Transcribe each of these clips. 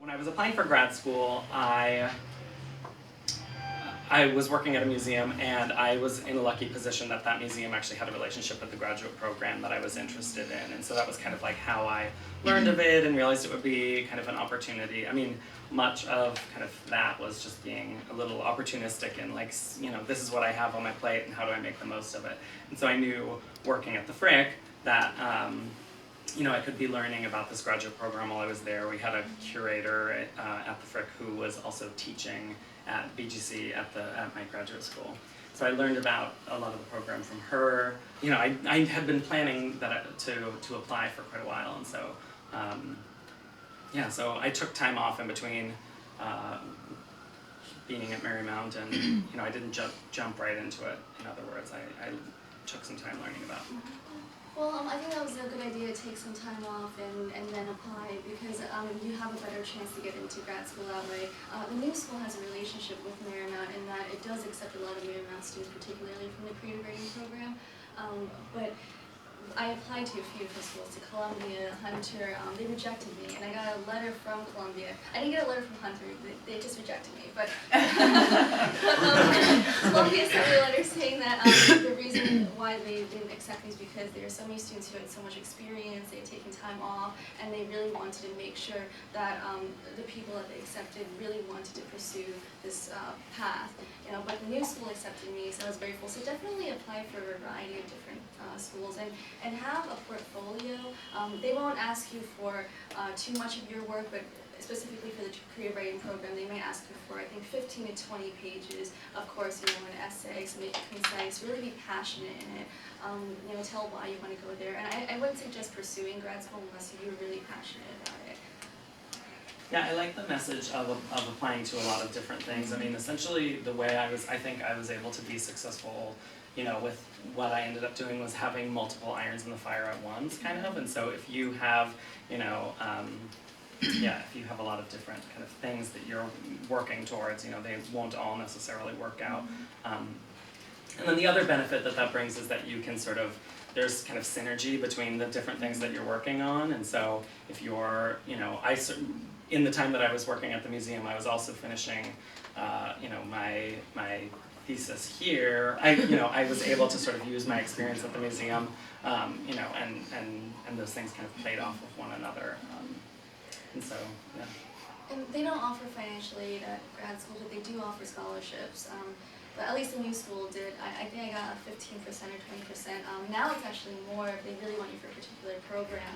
When I was applying for grad school, I was working at a museum, and I was in a lucky position that that museum actually had a relationship with the graduate program that I was interested in, and so that was kind of like how I learned of it and realized it would be kind of an opportunity. I mean, much of kind of that was just being a little opportunistic and like, you know, this is what I have on my plate and how do I make the most of it. And so I knew working at the Frick that you know, I could be learning about this graduate program while I was there. We had a curator at the Frick who was also teaching at BGC at my graduate school. So I learned about a lot of the program from her. You know, I had been planning to apply for quite a while, and so yeah, so I took time off in between being at Marymount, and you know, I didn't jump right into it. In other words, I took some time learning about it. Well, I think that was a good idea to take some time off and then apply, because you have a better chance to get into grad school that way. The new school has a relationship with Marymount in that it does accept a lot of Marymount students, particularly from the creative writing program. But I applied to a few different schools, to Columbia, Hunter. They rejected me, and I got a letter from Columbia. I didn't get a letter from Hunter; they just rejected me. But Columbia sent me a letter saying that the reason why they didn't accept me is because there are so many students who had so much experience, they had taken time off, and they really wanted to make sure that the people that they accepted really wanted to pursue this path. You know, but the new school accepted me, so I was very full. So definitely apply for a variety of different schools and have a portfolio. They won't ask you for too much of your work, but specifically for the creative writing program, they may ask you for, I think, 15 to 20 pages. Of course, you know, an essay, so make it concise, really be passionate in it. You know, tell why you want to go there. And I wouldn't suggest pursuing grad school unless you're really passionate about it. Yeah, I like the message of applying to a lot of different things. I mean, essentially, the way I think I was able to be successful, you know, with what I ended up doing was having multiple irons in the fire at once, kind of. And so if you have, you know, yeah, if you have a lot of different kind of things that you're working towards, you know, they won't all necessarily work out. And then the other benefit that brings is that you can sort of, there's kind of synergy between the different things that you're working on. And so if you're, you know, in the time that I was working at the museum, I was also finishing, you know, my thesis here. I was able to sort of use my experience at the museum, you know, and those things kind of played off of one another. And so, yeah. And they don't offer financial aid at grad school, but they do offer scholarships. But at least the new school did. I think I got 15% or 20%. Now it's actually more if they really want you for a particular program.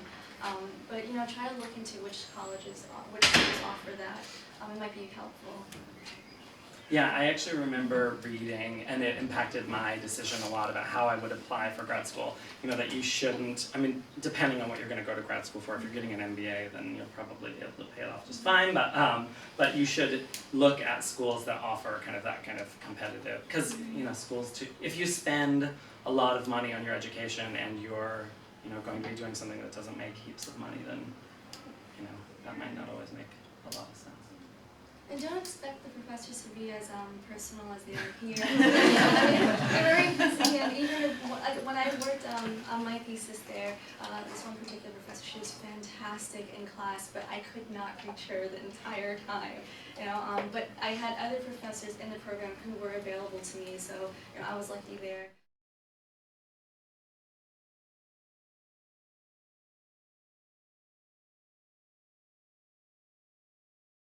But you know, try to look into which colleges offer that. It might be helpful. Yeah, I actually remember reading, and it impacted my decision a lot about how I would apply for grad school. You know, that you shouldn't, I mean, depending on what you're going to go to grad school for, if you're getting an MBA, then you'll probably be able to pay it off just fine, but you should look at schools that offer kind of that kind of competitive, because, you know, schools too, if you spend a lot of money on your education and you're, you know, going to be doing something that doesn't make heaps of money, then, you know, that might not always make a lot of sense. And don't expect the professors to be as personal as they are here. They're very busy, and even when I worked on my thesis there, this one particular professor, she was fantastic in class, but I could not reach her the entire time. You know, but I had other professors in the program who were available to me, so you know, I was lucky there.